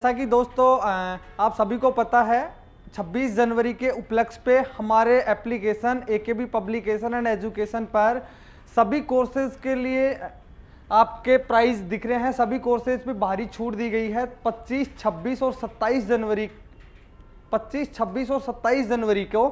जैसा कि दोस्तों आप सभी को पता है 26 जनवरी के उपलक्ष्य पे हमारे application AKB publication and education पर सभी कोर्सेज के लिए आपके प्राइस दिख रहे हैं। सभी कोर्सेज पे भारी छूट दी गई है 25, 26 और 27 जनवरी को।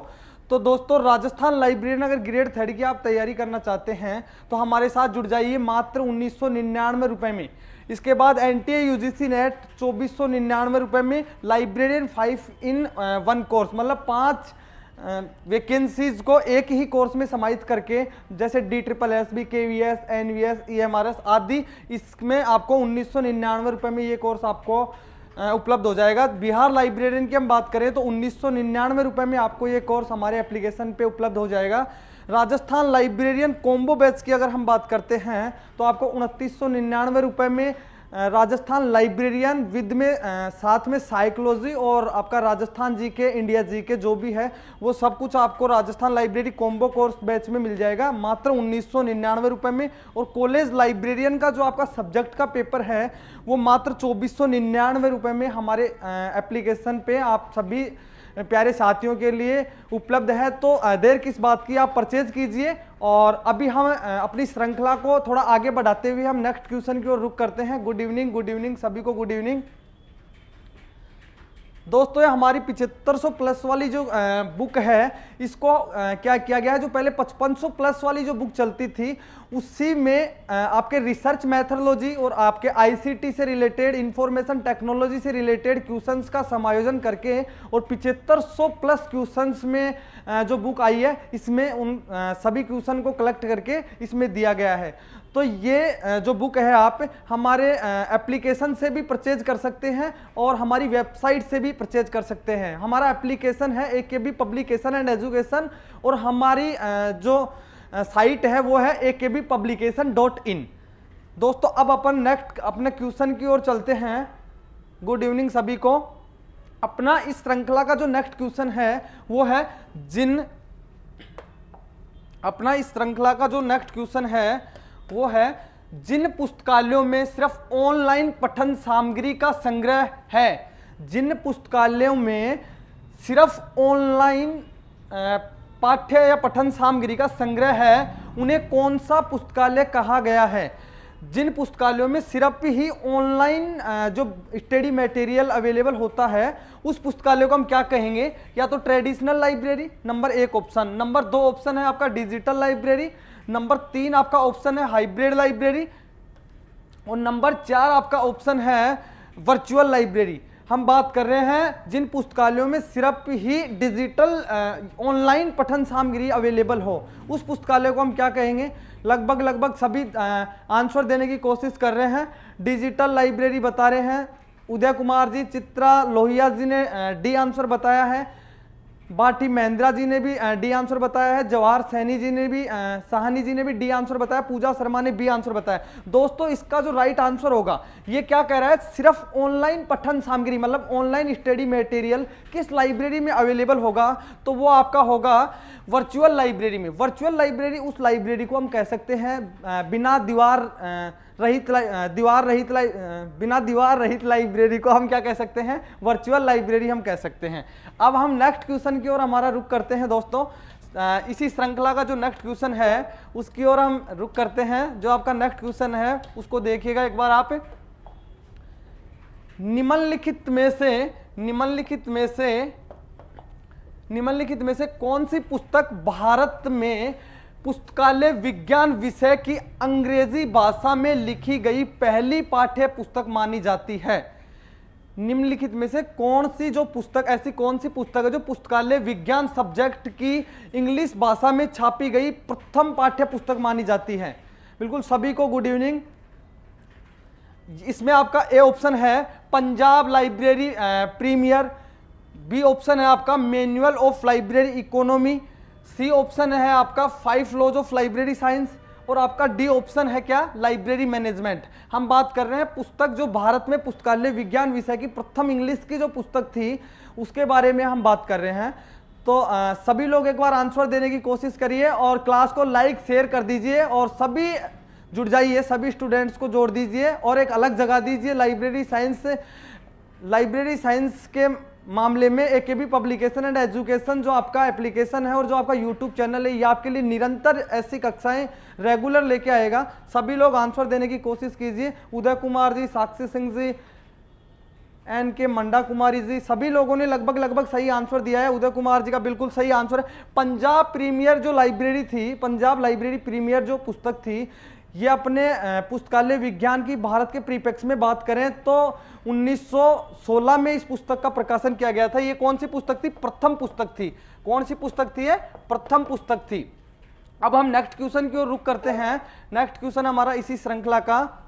तो दोस्तों राजस्थान लाइब्रेरियन अगर ग्रेड 3 की आप तैयारी करना चाहते हैं तो हमारे साथ जुड़ जाइए मात्र 1999 रुपये में। इसके बाद NTA UGC नेट 2499 रुपये में, लाइब्रेरियन 5 in 1 कोर्स, मतलब 5 वैकेंसीज को एक ही कोर्स में समाहित करके, जैसे DSSS, KVS, NVS, EMRS आदि, इसमें आपको 1999 रुपये में ये कोर्स आपको उपलब्ध हो जाएगा। बिहार लाइब्रेरियन की हम बात करें तो 1999 रुपये में आपको ये कोर्स हमारे एप्लीकेशन पे उपलब्ध हो जाएगा। राजस्थान लाइब्रेरियन कॉम्बो बैच की अगर हम बात करते हैं तो आपको 2999 रुपये में राजस्थान लाइब्रेरियन विद में साथ में साइकोलॉजी और आपका राजस्थान GK, इंडिया GK जो भी है वो सब कुछ आपको Rajasthan library combo course batch में मिल जाएगा मात्र 1999 रुपये में। और कॉलेज लाइब्रेरियन का जो आपका सब्जेक्ट का पेपर है वो मात्र 2499 रुपये में हमारे एप्लीकेशन पे आप सभी प्यारे साथियों के लिए उपलब्ध है। तो देर किस बात की, आप परचेज कीजिए। और अभी हम अपनी श्रृंखला को थोड़ा आगे बढ़ाते हुए हम नेक्स्ट क्वेश्चन की ओर रुख करते हैं। गुड इवनिंग सभी को गुड इवनिंग। दोस्तों ये हमारी 7500 प्लस वाली जो बुक है इसको क्या किया गया है, जो पहले 5500 प्लस वाली जो बुक चलती थी उसी में आपके रिसर्च मैथडोलॉजी और आपके ICT से रिलेटेड, इंफॉर्मेशन टेक्नोलॉजी से रिलेटेड क्वेश्चंस का समायोजन करके और 7500 प्लस क्वेश्चंस में जो बुक आई है इसमें उन सभी क्वेश्चन को कलेक्ट करके इसमें दिया गया है। तो ये जो बुक है आप हमारे एप्लीकेशन से भी परचेज कर सकते हैं और हमारी वेबसाइट से भी परचेज कर सकते हैं। हमारा एप्लीकेशन है AKB पब्लिकेशन एंड एजुकेशन और हमारी जो साइट है वो है akbpublication.in। दोस्तों अब अपन नेक्स्ट अपने क्वेश्चन की ओर चलते हैं। गुड इवनिंग सभी को। अपना इस श्रृंखला का जो नेक्स्ट क्वेश्चन है वो है जिन पुस्तकालयों में सिर्फ ऑनलाइन पठन सामग्री का संग्रह है, जिन पुस्तकालयों में सिर्फ ऑनलाइन पाठ्य या पठन सामग्री का संग्रह है उन्हें कौन सा पुस्तकालय कहा गया है। जिन पुस्तकालयों में सिर्फ ही ऑनलाइन जो स्टडी मटेरियल अवेलेबल होता है उस पुस्तकालय को हम क्या कहेंगे, या तो traditional library number 1 option, number 2 option है आपका डिजिटल लाइब्रेरी, नंबर 3 आपका ऑप्शन है हाइब्रिड लाइब्रेरी और नंबर 4 आपका ऑप्शन है वर्चुअल लाइब्रेरी। हम बात कर रहे हैं जिन पुस्तकालयों में सिर्फ ही डिजिटल ऑनलाइन पठन सामग्री अवेलेबल हो उस पुस्तकालय को हम क्या कहेंगे। लगभग सभी आंसर देने की कोशिश कर रहे हैं। डिजिटल लाइब्रेरी बता रहे हैं उदय कुमार जी, चित्रा लोहिया जी ने D आंसर बताया है, बाटी महेंद्रा जी ने भी D आंसर बताया है, जवाहर सैनी जी ने भी साहनी जी ने भी D आंसर बताया, पूजा शर्मा ने B आंसर बताया। दोस्तों इसका जो राइट आंसर होगा ये क्या कह रहा है, सिर्फ ऑनलाइन पठन सामग्री मतलब ऑनलाइन स्टडी मटेरियल किस लाइब्रेरी में अवेलेबल होगा, तो वो आपका होगा वर्चुअल लाइब्रेरी में। वर्चुअल लाइब्रेरी उस लाइब्रेरी को हम कह सकते हैं बिना दीवार रहित लाइब्रेरी को हम क्या कह सकते हैं, वर्चुअल लाइब्रेरी हम कह सकते हैं। अब हम नेक्स्ट क्वेश्चन की ओर हमारा रुख करते हैं। दोस्तों इसी श्रृंखला का जो नेक्स्ट क्वेश्चन है उसकी ओर हम रुख करते हैं। जो आपका नेक्स्ट क्वेश्चन है उसको देखिएगा एक बार आप। निम्नलिखित में से कौन सी पुस्तक भारत में पुस्तकालय विज्ञान विषय की अंग्रेजी भाषा में लिखी गई पहली पाठ्य पुस्तक मानी जाती है। निम्नलिखित में से कौन सी पुस्तक है जो पुस्तकालय विज्ञान सब्जेक्ट की इंग्लिश भाषा में छापी गई प्रथम पाठ्य पुस्तक मानी जाती है। बिल्कुल सभी को गुड इवनिंग। इसमें आपका A ऑप्शन है Punjab library premier, B option है आपका manual of library economy, C option है आपका 5 लॉज ऑफ लाइब्रेरी साइंस और आपका D ऑप्शन है क्या, लाइब्रेरी मैनेजमेंट। हम बात कर रहे हैं पुस्तक जो भारत में पुस्तकालय विज्ञान विषय की प्रथम इंग्लिश की जो पुस्तक थी उसके बारे में हम बात कर रहे हैं। तो सभी लोग एक बार आंसर देने की कोशिश करिए और क्लास को लाइक शेयर कर दीजिए और सभी जुड़ जाइए, सभी स्टूडेंट्स को जोड़ दीजिए और एक अलग जगह दीजिए लाइब्रेरी साइंस लाइब्रेरी साइंस के मामले में एकेबी पब्लिकेशन एंड एजुकेशन जो आपका एप्लीकेशन है और जो आपका यूट्यूब चैनल है, ये आपके लिए निरंतर ऐसी कक्षाएं रेगुलर लेके आएगा। सभी लोग आंसर देने की कोशिश कीजिए। उदय कुमार जी, साक्षी सिंह जी, एन के मंडा कुमारी जी, सभी लोगों ने लगभग सही आंसर दिया है। उदय कुमार जी का बिल्कुल सही आंसर है। पंजाब प्रीमियर जो लाइब्रेरी थी, पंजाब लाइब्रेरी प्रीमियर जो पुस्तक थी, ये अपने पुस्तकालय विज्ञान की भारत के परिप्रेक्ष्य में बात करें तो 1916 में इस पुस्तक का प्रकाशन किया गया था। ये कौन सी पुस्तक थी? प्रथम पुस्तक थी। कौन सी पुस्तक थी? ये प्रथम पुस्तक थी। अब हम नेक्स्ट क्वेश्चन की ओर रुख करते हैं। नेक्स्ट क्वेश्चन हमारा इसी श्रृंखला का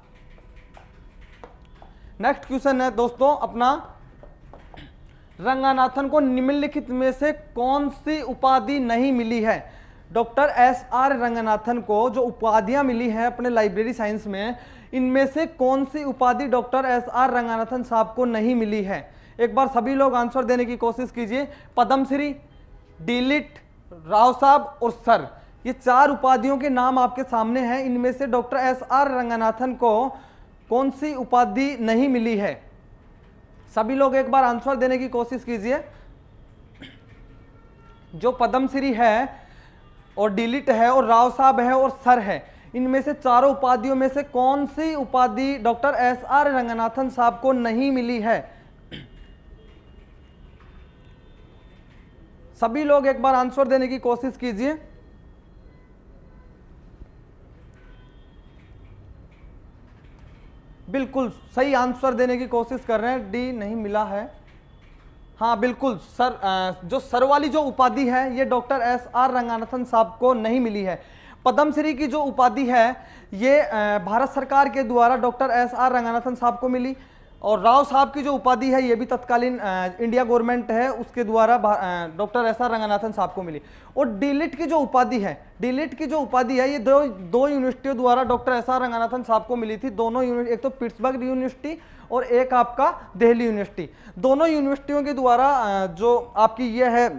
नेक्स्ट क्वेश्चन है दोस्तों अपना, रंगनाथन को निम्नलिखित में से कौन सी उपाधि नहीं मिली है? डॉक्टर एस आर रंगनाथन को जो उपाधियां मिली हैं अपने लाइब्रेरी साइंस में, इनमें से कौन सी उपाधि डॉक्टर एस आर रंगनाथन साहब को नहीं मिली है? एक बार सभी लोग आंसर देने की कोशिश कीजिए। पद्मश्री, डीलिट, राव साहब और सर, ये 4 उपाधियों के नाम आपके सामने हैं। इनमें से डॉक्टर एस आर रंगनाथन को कौन सी उपाधि नहीं मिली है? सभी लोग एक बार आंसर देने की कोशिश कीजिए। जो पद्मश्री है और डिलीट है और राव साहब है और सर है, इनमें से चारों उपाधियों में से कौन सी उपाधि डॉक्टर एस आर रंगनाथन साहब को नहीं मिली है? सभी लोग एक बार आंसर देने की कोशिश कीजिए। बिल्कुल सही आंसर देने की कोशिश कर रहे हैं। डी नहीं मिला है। हाँ बिल्कुल सर, जो सर वाली जो उपाधि है ये डॉक्टर एस आर रंगनाथन साहब को नहीं मिली है। पद्मश्री की जो उपाधि है ये भारत सरकार के द्वारा डॉक्टर एस आर रंगनाथन साहब को मिली, और राव साहब की जो उपाधि है ये भी तत्कालीन इंडिया गवर्नमेंट है उसके द्वारा डॉक्टर एस आर रंगनाथन साहब को मिली। और डिलिट की जो उपाधि है, डिलिट की जो उपाधि है ये दो यूनिवर्सिटियों द्वारा डॉक्टर एस आर रंगनाथन साहब को मिली थी। दोनों यूनिवर्सिटी, एक तो पिट्सबर्ग यूनिवर्सिटी और एक आपका दिल्ली यूनिवर्सिटी, दोनों यूनिवर्सिटियों के द्वारा जो आपकी ये है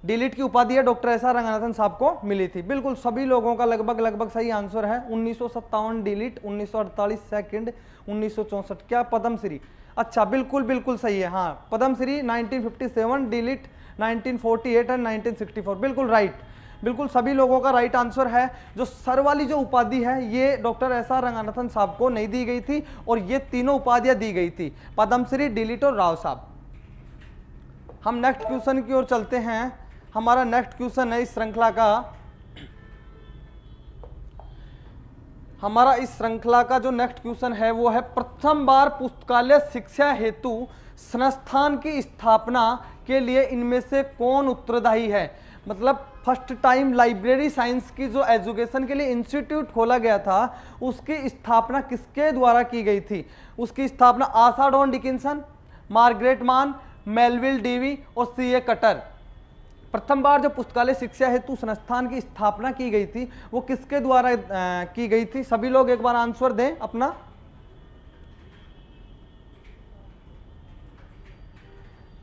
डिलीट की उपाधि है डॉक्टर एस आर रंगनाथन साहब को मिली थी। बिल्कुल सभी लोगों का लगभग सही आंसर है। 1957 डिलीट, 1948 सेकंड, 1964 क्या पद्मश्री? अच्छा बिल्कुल सही है। हाँ पद्मश्री 1957, डिलीट 1948 एंड 1964, बिल्कुल राइट। बिल्कुल सभी लोगों का राइट आंसर है। जो सर वाली जो उपाधि है ये डॉक्टर एस आर रंगनाथन साहब को नहीं दी गई थी और ये तीनों उपाधियां दी गई थी, पद्मश्री, डिलीट और राव साहब। हम नेक्स्ट क्वेश्चन की ओर चलते हैं। हमारा नेक्स्ट क्वेश्चन है इस श्रृंखला का, हमारा इस श्रृंखला का जो नेक्स्ट क्वेश्चन है वो है, प्रथम बार पुस्तकालय शिक्षा हेतु संस्थान की स्थापना के लिए इनमें से कौन उत्तरदायी है? मतलब फर्स्ट टाइम लाइब्रेरी साइंस की जो एजुकेशन के लिए इंस्टीट्यूट खोला गया था उसकी स्थापना किसके द्वारा की गई थी? उसकी स्थापना आशा डॉन डिकिंसन, मार्गरेट मान, मेलविल डेवी और सीए कटर। प्रथम बार जो पुस्तकालय शिक्षा हेतु संस्थान की स्थापना की गई थी वो किसके द्वारा की गई थी? सभी लोग एक बार आंसर दें अपना।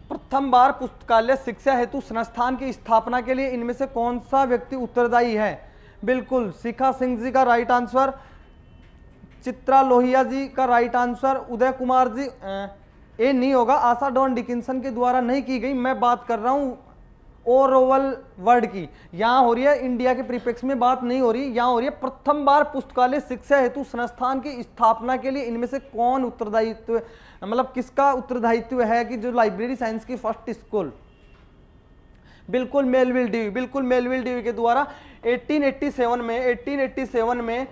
प्रथम बार पुस्तकालय शिक्षा हेतु संस्थान की स्थापना के लिए इनमें से कौन सा व्यक्ति उत्तरदायी है? बिल्कुल शिखा सिंह जी का राइट आंसर, चित्रा लोहिया जी का राइट आंसर, उदय कुमार जी ए नहीं होगा, आशा डॉन डिकिंसन के द्वारा नहीं की गई। मैं बात कर रहा हूं ओरोवल वर्ड की, यहाँ हो रही है इंडिया के परिप्रेक्ष्य में बात नहीं हो रही, यहाँ हो रही है प्रथम बार पुस्तकालय शिक्षा हेतु संस्थान की स्थापना के लिए इनमें से कौन उत्तरदायित्व, मतलब किसका उत्तरदायित्व है कि जो लाइब्रेरी साइंस की फर्स्ट स्कूल? बिल्कुल मेलविल डेवी, बिल्कुल मेलविल डेवी के द्वारा 1887 में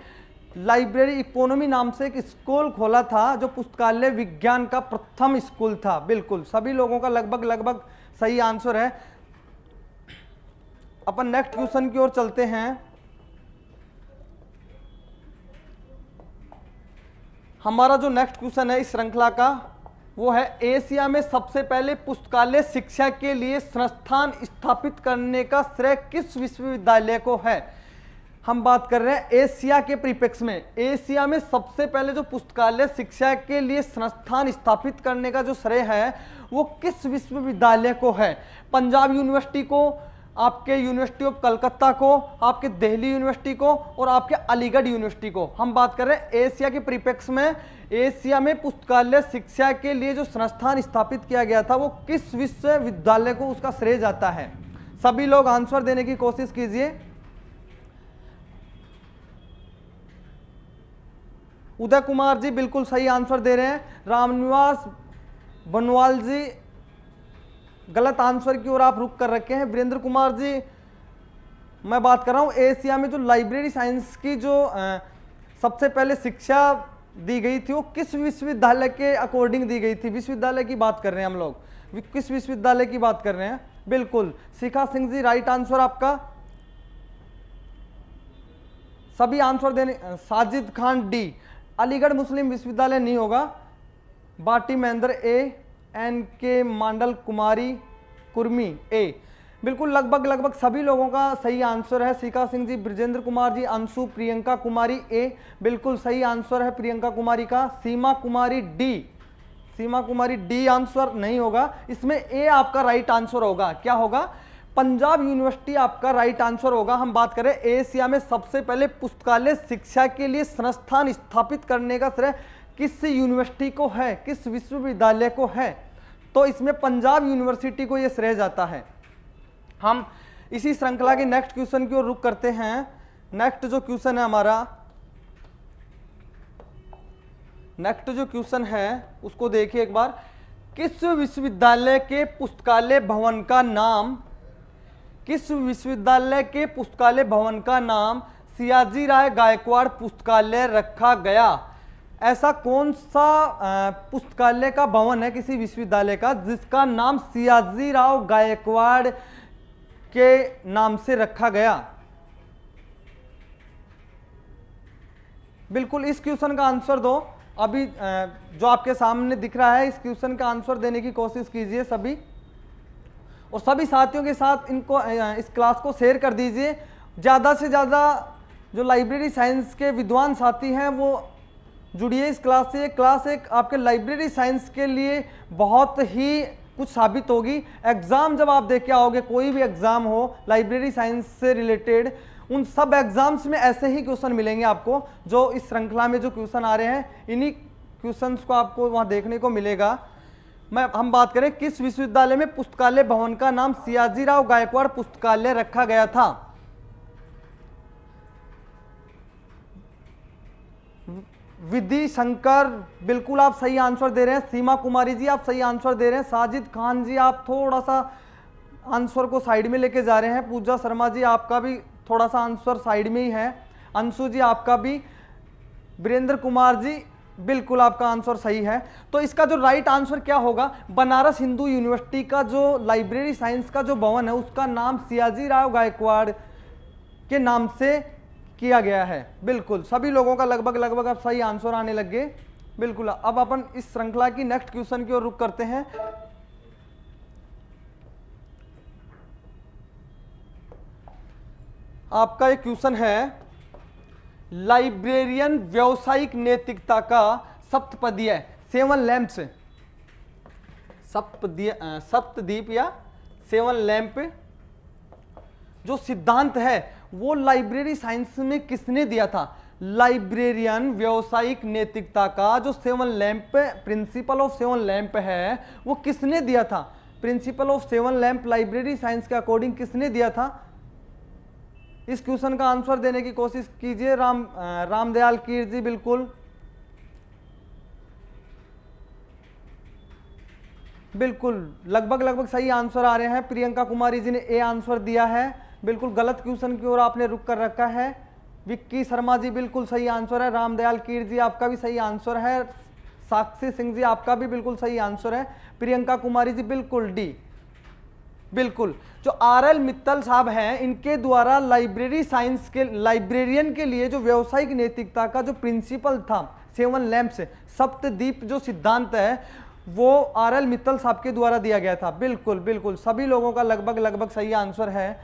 लाइब्रेरी इकोनॉमी नाम से एक स्कूल खोला था जो पुस्तकालय विज्ञान का प्रथम स्कूल था। बिल्कुल सभी लोगों का लगभग सही आंसर है। अपन नेक्स्ट क्वेश्चन की ओर चलते हैं। हमारा जो नेक्स्ट क्वेश्चन है इस श्रृंखला का वो है, एशिया में सबसे पहले पुस्तकालय शिक्षा के लिए संस्थान स्थापित करने का श्रेय किस विश्वविद्यालय को है? हम बात कर रहे हैं एशिया के परिप्रेक्ष्य में। एशिया में सबसे पहले जो पुस्तकालय शिक्षा के लिए संस्थान स्थापित करने का जो श्रेय है वो किस विश्वविद्यालय को है? पंजाब यूनिवर्सिटी को, आपके यूनिवर्सिटी ऑफ कलकत्ता को, आपके दिल्ली यूनिवर्सिटी को और आपके अलीगढ़ यूनिवर्सिटी को। हम बात कर रहे हैं एशिया के परिप्रेक्ष्य में, एशिया में पुस्तकालय शिक्षा के लिए जो संस्थान स्थापित किया गया था वो किस विश्वविद्यालय को उसका श्रेय जाता है? सभी लोग आंसर देने की कोशिश कीजिए। उदय कुमार जी बिल्कुल सही आंसर दे रहे हैं। रामनिवास बनवाल जी गलत आंसर की ओर आप रुक कर रखे हैं। वीरेंद्र कुमार जी, मैं बात कर रहा हूं एशिया में जो लाइब्रेरी साइंस की जो सबसे पहले शिक्षा दी गई थी वो किस विश्वविद्यालय के अकॉर्डिंग दी गई थी? विश्वविद्यालय की बात कर रहे हैं हम लोग, किस विश्वविद्यालय की बात कर रहे हैं? बिल्कुल शिखा सिंह जी राइट आंसर आपका। सभी आंसर देने, साजिद खान डी, अलीगढ़ मुस्लिम विश्वविद्यालय नहीं होगा। बाटी महेंद्र ए, एन के मांडल कुमारी कुर्मी ए। बिल्कुल लगभग सभी लोगों का सही आंसर है। शिखा सिंह जी, ब्रजेंद्र कुमार जी, अंशु, प्रियंका कुमारी ए, बिल्कुल सही आंसर है प्रियंका कुमारी का। सीमा कुमारी डी, सीमा कुमारी डी आंसर नहीं होगा, इसमें ए आपका राइट आंसर होगा। क्या होगा? पंजाब यूनिवर्सिटी आपका राइट आंसर होगा। हम बात करें एशिया में सबसे पहले पुस्तकालय शिक्षा के लिए संस्थान स्थापित करने का श्रेय किस यूनिवर्सिटी को है, किस विश्वविद्यालय को है? तो इसमें पंजाब यूनिवर्सिटी को यह श्रेय जाता है। हम इसी श्रृंखला के नेक्स्ट क्वेश्चन की ओर रुख करते हैं। नेक्स्ट जो क्वेश्चन है हमारा, नेक्स्ट जो क्वेश्चन है उसको देखिए एक बार। किस विश्वविद्यालय के पुस्तकालय भवन का नाम, किस विश्वविद्यालय के पुस्तकालय भवन का नाम सियाजी राव गायकवाड़ पुस्तकालय रखा गया? ऐसा कौन सा पुस्तकालय का भवन है किसी विश्वविद्यालय का जिसका नाम सियाजी राव गायकवाड़ के नाम से रखा गया? बिल्कुल इस क्वेश्चन का आंसर दो। अभी जो आपके सामने दिख रहा है इस क्वेश्चन का आंसर देने की कोशिश कीजिए सभी, और सभी साथियों के साथ इनको इस क्लास को शेयर कर दीजिए। ज़्यादा से ज़्यादा जो लाइब्रेरी साइंस के विद्वान साथी हैं वो जुड़िए इस क्लास से। क्लास एक आपके लाइब्रेरी साइंस के लिए बहुत ही कुछ साबित होगी। एग्ज़ाम जब आप देख के आओगे, कोई भी एग्ज़ाम हो लाइब्रेरी साइंस से रिलेटेड, उन सब एग्ज़ाम्स में ऐसे ही क्वेश्चन मिलेंगे आपको। जो इस श्रृंखला में जो क्वेश्चन आ रहे हैं इन्हीं क्वेश्चंस को आपको वहाँ देखने को मिलेगा। हम बात करें किस विश्वविद्यालय में पुस्तकालय भवन का नाम सियाजी राव गायकवाड़ पुस्तकालय रखा गया था? विधि शंकर बिल्कुल आप सही आंसर दे रहे हैं। सीमा कुमारी जी आप सही आंसर दे रहे हैं। साजिद खान जी आप थोड़ा सा आंसर को साइड में लेके जा रहे हैं। पूजा शर्मा जी आपका भी थोड़ा सा आंसर साइड में ही है। अंशु जी आपका भी। वीरेंद्र कुमार जी बिल्कुल आपका आंसर सही है। तो इसका जो राइट आंसर क्या होगा? बनारस हिंदू यूनिवर्सिटी का जो लाइब्रेरी साइंस का जो भवन है उसका नाम सियाजी राव गायकवाड़ के नाम से किया गया है। बिल्कुल सभी लोगों का लगभग अब सही आंसर आने लग गए। बिल्कुल अब अपन इस श्रृंखला की नेक्स्ट क्वेश्चन की ओर रुख करते हैं। आपका एक क्वेश्चन है, लाइब्रेरियन व्यावसायिक नैतिकता का सप्तपदीय 7 लैंप्स, सप्तदीप या 7 लैंप जो सिद्धांत है वो लाइब्रेरी साइंस में किसने दिया था? लाइब्रेरियन व्यावसायिक नैतिकता का जो 7 लैंप, प्रिंसिपल ऑफ 7 लैंप है वो किसने दिया था? Principle of 7 lamp library science के अकॉर्डिंग किसने दिया था? इस क्वेश्चन का आंसर देने की कोशिश कीजिए। रामदयाल कीर जी बिल्कुल लगभग सही आंसर आ रहे हैं। प्रियंका कुमारी जी ने ए आंसर दिया है। बिल्कुल गलत क्वेश्चन की ओर आपने रुक कर रखा है। विक्की शर्मा जी बिल्कुल सही आंसर है। रामदयाल कीर जी आपका भी सही आंसर है। साक्षी सिंह जी आपका भी बिल्कुल सही आंसर है। प्रियंका कुमारी जी बिल्कुल डी। बिल्कुल जो आर.एल. मित्तल साहब हैं इनके द्वारा लाइब्रेरी साइंस के लाइब्रेरियन के लिए जो व्यावसायिक नैतिकता का जो प्रिंसिपल था 7 लैंप्स सप्तदीप जो सिद्धांत है वो आर.एल. मित्तल साहब के द्वारा दिया गया था। बिल्कुल सभी लोगों का लगभग सही आंसर है।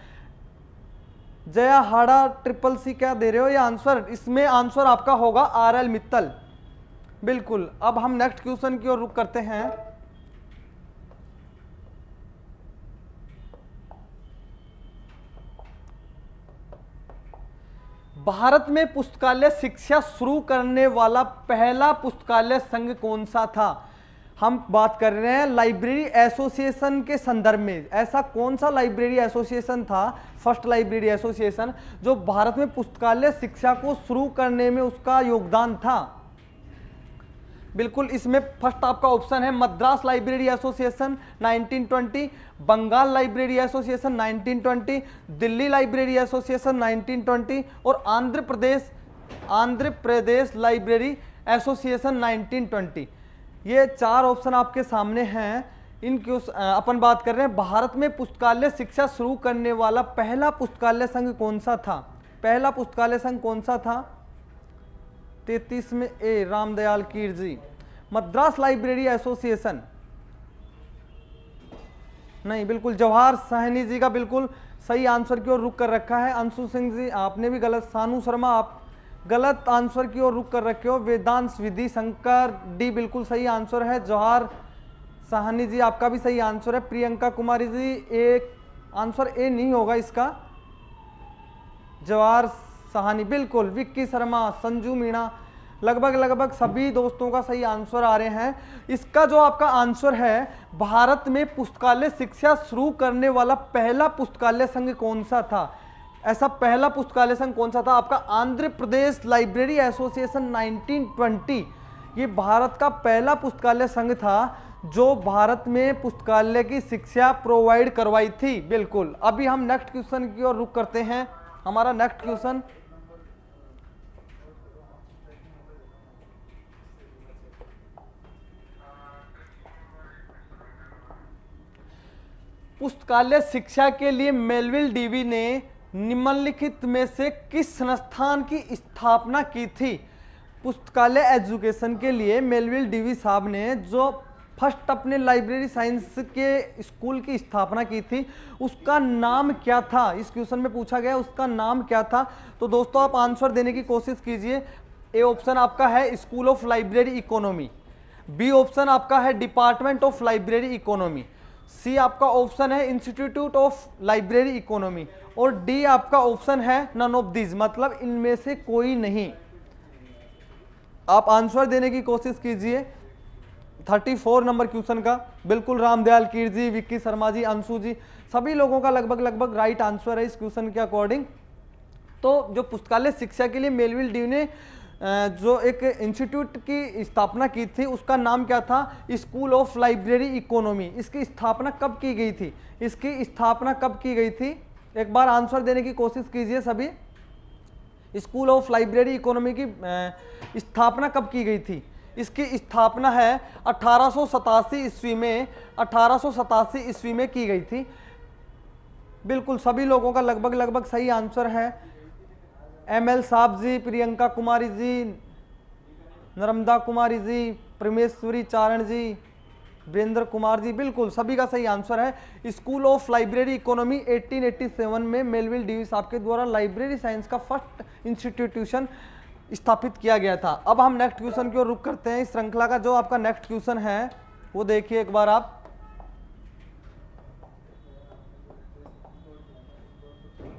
जया हाड़ा ट्रिपल सी क्या दे रहे हो ये आंसर? इसमें आंसर आपका होगा आर.एल. मित्तल। बिल्कुल अब हम नेक्स्ट क्वेश्चन की ओर रुख करते हैं। भारत में पुस्तकालय शिक्षा शुरू करने वाला पहला पुस्तकालय संघ कौन सा था? हम बात कर रहे हैं लाइब्रेरी एसोसिएशन के संदर्भ में। ऐसा कौन सा लाइब्रेरी एसोसिएशन था, फर्स्ट लाइब्रेरी एसोसिएशन, जो भारत में पुस्तकालय शिक्षा को शुरू करने में उसका योगदान था? बिल्कुल, इसमें फर्स्ट आपका ऑप्शन है Madras library association 1920, Bengal library association 1920, Delhi library association 1920 और आंध्र प्रदेश लाइब्रेरी एसोसिएशन 1920। ये 4 ऑप्शन आपके सामने हैं। इनकी अपन बात कर रहे हैं भारत में पुस्तकालय शिक्षा शुरू करने वाला पहला पुस्तकालय संघ कौन सा था? पहला पुस्तकालय संघ कौन सा था? 33 में ए, रामदयाल कीर जी। मद्रास लाइब्रेरी एसोसिएशन नहीं, बिल्कुल जवाहर साहनी जी का बिल्कुल सही आंसर की ओर रुक कर रखा है। अंशु सिंह जी आपने भी गलत, सानू शर्मा आप गलत आंसर की ओर रुक कर रखे हो। वेदांश विधि शंकर डी बिल्कुल सही आंसर है। जवाहर साहनी जी आपका भी सही आंसर है। प्रियंका कुमारी जी एक आंसर ए नहीं होगा इसका, जवाहर साहनी बिल्कुल। विक्की शर्मा, संजू मीणा, लगभग सभी दोस्तों का सही आंसर आ रहे हैं। इसका जो आपका आंसर है, भारत में पुस्तकालय शिक्षा शुरू करने वाला पहला पुस्तकालय संघ कौन सा था? ऐसा पहला पुस्तकालय संघ कौन सा था? आपका आंध्र प्रदेश लाइब्रेरी एसोसिएशन 1920। ये भारत का पहला पुस्तकालय संघ था जो भारत में पुस्तकालय की शिक्षा प्रोवाइड करवाई थी। बिल्कुल। अभी हम नेक्स्ट क्वेश्चन की ओर रुख करते हैं। हमारा नेक्स्ट क्वेश्चन, पुस्तकालय शिक्षा के लिए मेलविल डीवी ने निम्नलिखित में से किस संस्थान की स्थापना की थी? पुस्तकालय एजुकेशन के लिए मेलविल डीवी साहब ने जो फर्स्ट अपने लाइब्रेरी साइंस के स्कूल की स्थापना की थी, उसका नाम क्या था? इस क्वेश्चन में पूछा गया उसका नाम क्या था। तो दोस्तों आप आंसर देने की कोशिश कीजिए। ए ऑप्शन आपका है school of library economy, B option आपका है department of library economy, C आपका ऑप्शन है इंस्टीट्यूट ऑफ लाइब्रेरी इकोनॉमी और डी आपका ऑप्शन है नन ऑफ दिस, मतलब इनमें से कोई नहीं। आप आंसर देने की कोशिश कीजिए 34 नंबर क्वेश्चन का। बिल्कुल रामदयाल कीर जी, विक्की शर्मा जी, अंशु जी, सभी लोगों का लगभग राइट आंसर है इस क्वेश्चन के अकॉर्डिंग। तो जो पुस्तकालय शिक्षा के लिए मेलविल डीवी ने जो एक इंस्टीट्यूट की स्थापना की थी, उसका नाम क्या था? School of library economy. इसकी स्थापना कब की गई थी? इसकी स्थापना कब की गई थी? एक बार आंसर देने की कोशिश कीजिए सभी। स्कूल ऑफ लाइब्रेरी इकोनॉमी की स्थापना कब की गई थी? इसकी स्थापना है 1887 ईस्वी में, 1887 ईस्वी में की गई थी। बिल्कुल सभी लोगों का लगभग सही आंसर है। एमएल साहब जी, प्रियंका कुमारी जी, नर्मदा कुमारी जी, परमेश्वरी चारण जी, वीरेंद्र कुमार जी, बिल्कुल सभी का सही आंसर है। स्कूल ऑफ लाइब्रेरी इकोनॉमी 1887 में मेलविल डीवी साहब के द्वारा लाइब्रेरी साइंस का फर्स्ट इंस्टीट्यूशन स्थापित किया गया था। अब हम नेक्स्ट क्वेश्चन की ओर रुख करते हैं। इस श्रृंखला का जो आपका नेक्स्ट क्वेश्चन है वो देखिए एक बार आप।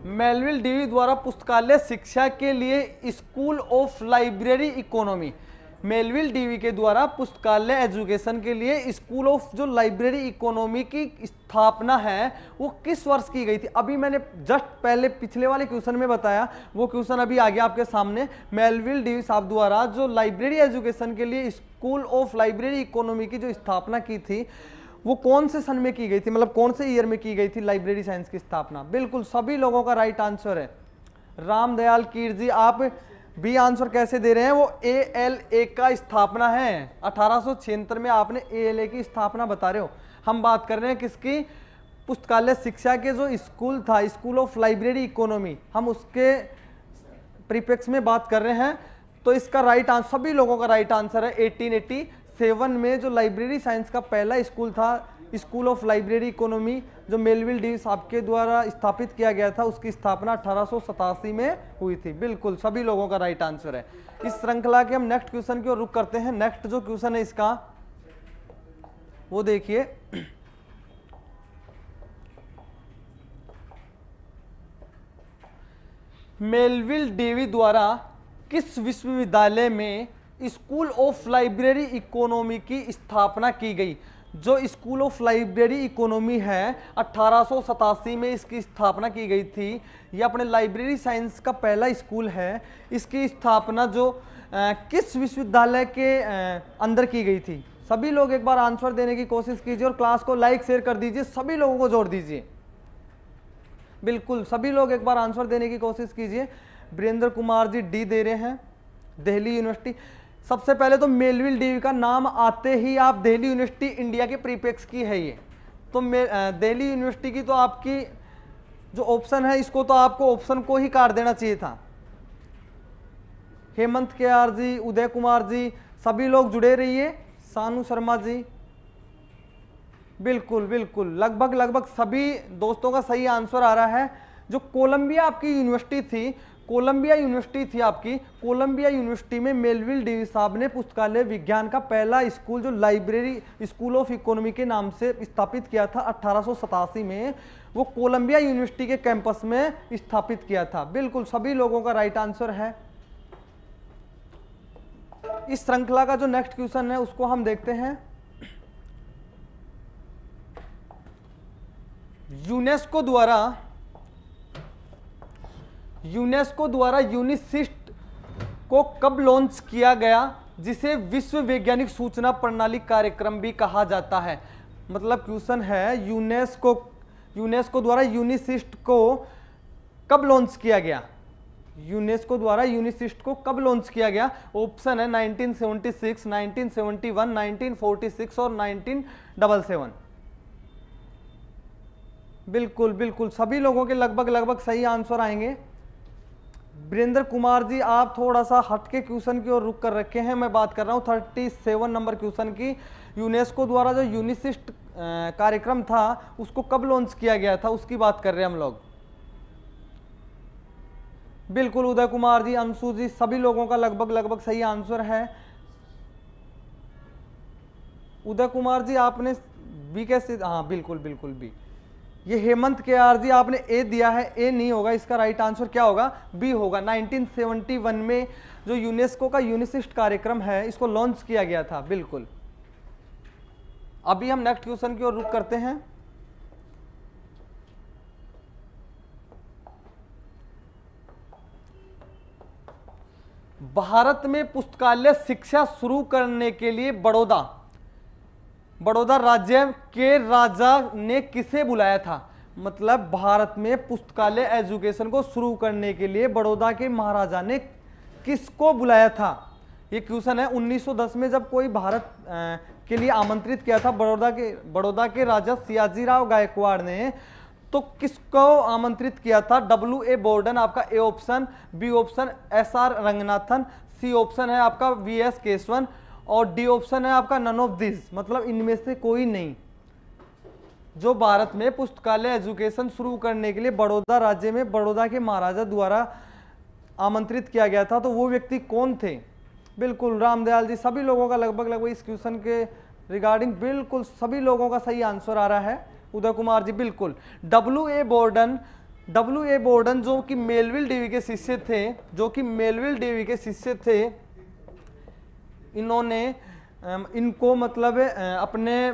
मेलविल डीवी द्वारा पुस्तकालय शिक्षा के लिए school of library economy, Melville Dewey के द्वारा पुस्तकालय एजुकेशन के लिए स्कूल ऑफ जो लाइब्रेरी इकोनॉमी की स्थापना है वो किस वर्ष की गई थी? अभी मैंने जस्ट पहले पिछले वाले क्वेश्चन में बताया, वो क्वेश्चन अभी आ गया आपके सामने। मेलविल डीवी साहब द्वारा जो लाइब्रेरी एजुकेशन के लिए स्कूल ऑफ लाइब्रेरी इकोनॉमी की जो स्थापना की थी वो कौन से सन में की गई थी, मतलब कौन से ईयर में की गई थी लाइब्रेरी साइंस की स्थापना? बिल्कुल सभी लोगों का राइट आंसर है। रामदयाल कीर जी आप बी आंसर कैसे दे रहे हैं? वो ALA का स्थापना है 1876 में, आपने ALA की स्थापना बता रहे हो। हम बात कर रहे हैं किसकी? पुस्तकालय शिक्षा के जो स्कूल था, स्कूल ऑफ लाइब्रेरी इकोनॉमी, हम उसके प्रीफिक्स में बात कर रहे हैं। तो इसका राइट आंसर, सभी लोगों का राइट आंसर है 1887 में जो लाइब्रेरी साइंस का पहला स्कूल था, स्कूल ऑफ लाइब्रेरी इकोनॉमी, जो मेलविल डीवी साहब के द्वारा स्थापित किया गया था, उसकी स्थापना 1887 में हुई थी। बिल्कुल सभी लोगों का राइट आंसर है। इस श्रृंखला के हम नेक्स्ट क्वेश्चन की ओर रुख करते हैं। नेक्स्ट जो क्वेश्चन है इसका वो देखिए। मेलविल डेवी द्वारा किस विश्वविद्यालय में स्कूल ऑफ लाइब्रेरी इकोनॉमी की स्थापना की गई? जो स्कूल ऑफ लाइब्रेरी इकोनॉमी है 1887 में इसकी स्थापना की गई थी। यह अपने लाइब्रेरी साइंस का पहला स्कूल है। इसकी स्थापना जो किस विश्वविद्यालय के अंदर की गई थी? सभी लोग एक बार आंसर देने की कोशिश कीजिए और क्लास को लाइक शेयर कर दीजिए, सभी लोगों को जोड़ दीजिए। बिल्कुल सभी लोग एक बार आंसर देने की कोशिश कीजिए। वीरेंद्र कुमार जी डी दे रहे हैं, दिल्ली यूनिवर्सिटी। सबसे पहले तो मेलविल डेवी का नाम आते ही आप दिल्ली यूनिवर्सिटी इंडिया के प्रीफिक्स की है ये, तो दिल्ली यूनिवर्सिटी की तो आपकी जो ऑप्शन है इसको तो आपको ऑप्शन को ही काट देना चाहिए था। हेमंत के आर जी, उदय कुमार जी, सभी लोग जुड़े रहिए। सानू शर्मा जी, बिल्कुल बिल्कुल लगभग सभी दोस्तों का सही आंसर आ रहा है। जो कोलंबिया आपकी यूनिवर्सिटी थी, कोलंबिया यूनिवर्सिटी थी आपकी, कोलंबिया यूनिवर्सिटी में मेलविल डेवी साहब ने पुस्तकालय विज्ञान का पहला स्कूल जो लाइब्रेरी स्कूल ऑफ इकोनॉमी के नाम से स्थापित किया था 1887 में, वो कोलंबिया यूनिवर्सिटी के कैंपस में स्थापित किया था। बिल्कुल सभी लोगों का राइट आंसर है। इस श्रृंखला का जो नेक्स्ट क्वेश्चन है उसको हम देखते हैं। यूनेस्को द्वारा यूनिसिस्ट को कब लॉन्च किया गया, जिसे विश्व वैज्ञानिक सूचना प्रणाली कार्यक्रम भी कहा जाता है? मतलब क्वेश्चन है यूनेस्को द्वारा यूनिसिस्ट को कब लॉन्च किया गया? यूनेस्को द्वारा यूनिसिस्ट को कब लॉन्च किया गया? ऑप्शन है 1976, 1971, 1946 और 1977। बिल्कुल सभी लोगों के लगभग सही आंसर आएंगे। वीरेंद्र कुमार जी आप थोड़ा सा हटके क्वेश्चन की ओर रुक कर रखे हैं। मैं बात कर रहा हूँ 37 नंबर क्वेश्चन की। यूनेस्को द्वारा जो यूनिसिस्ट कार्यक्रम था उसको कब लॉन्च किया गया था उसकी बात कर रहे हैं हम लोग। बिल्कुल उदय कुमार जी, अंशु जी, सभी लोगों का लगभग सही आंसर है। उदय कुमार जी आपने बी कैसे? हाँ बिल्कुल बी। ये हेमंत के आर जी आपने ए दिया है, ए नहीं होगा, इसका राइट आंसर क्या होगा? बी होगा। 1971 में जो यूनेस्को का यूनिसिस्ट कार्यक्रम है इसको लॉन्च किया गया था। बिल्कुल। अभी हम नेक्स्ट क्वेश्चन की ओर रुक करते हैं। भारत में पुस्तकालय शिक्षा शुरू करने के लिए बड़ौदा राज्य के राजा ने किसे बुलाया था? मतलब भारत में पुस्तकालय एजुकेशन को शुरू करने के लिए बड़ौदा के महाराजा ने किसको बुलाया था? ये क्वेश्चन है। 1910 में जब कोई भारत के लिए आमंत्रित किया था बड़ौदा के राजा सियाजीराव गायकवाड़ ने, तो किसको आमंत्रित किया था? W.A. बोर्डन आपका A option, B option S.R. Ranganathan, C option है आपका V.S. केशवन और डी ऑप्शन है आपका नन ऑफ दिस, मतलब इनमें से कोई नहीं। जो भारत में पुस्तकालय एजुकेशन शुरू करने के लिए बड़ौदा राज्य में बड़ौदा के महाराजा द्वारा आमंत्रित किया गया था, तो वो व्यक्ति कौन थे? बिल्कुल रामदयाल जी, सभी लोगों का लगभग इस क्वेश्चन के रिगार्डिंग बिल्कुल सभी लोगों का सही आंसर आ रहा है। उदय कुमार जी बिल्कुल। W.A. बोर्डन जो कि मेलविल डेवी के शिष्य थे, इनको मतलब अपने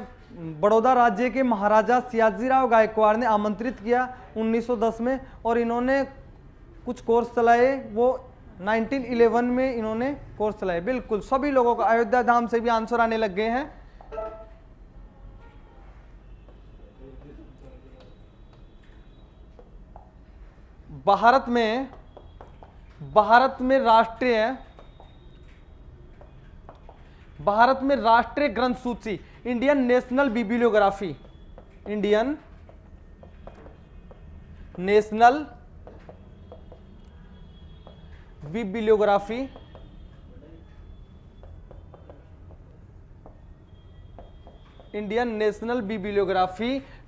बड़ौदा राज्य के महाराजा सियाजीराव गायकवाड़ ने आमंत्रित किया 1910 में, और इन्होंने कुछ कोर्स चलाए, वो 1911 में इन्होंने कोर्स चलाए। बिल्कुल सभी लोगों का अयोध्या धाम से भी आंसर आने लग गए हैं। भारत में राष्ट्रीय ग्रंथ सूची, Indian national bibliography, Indian national bibliography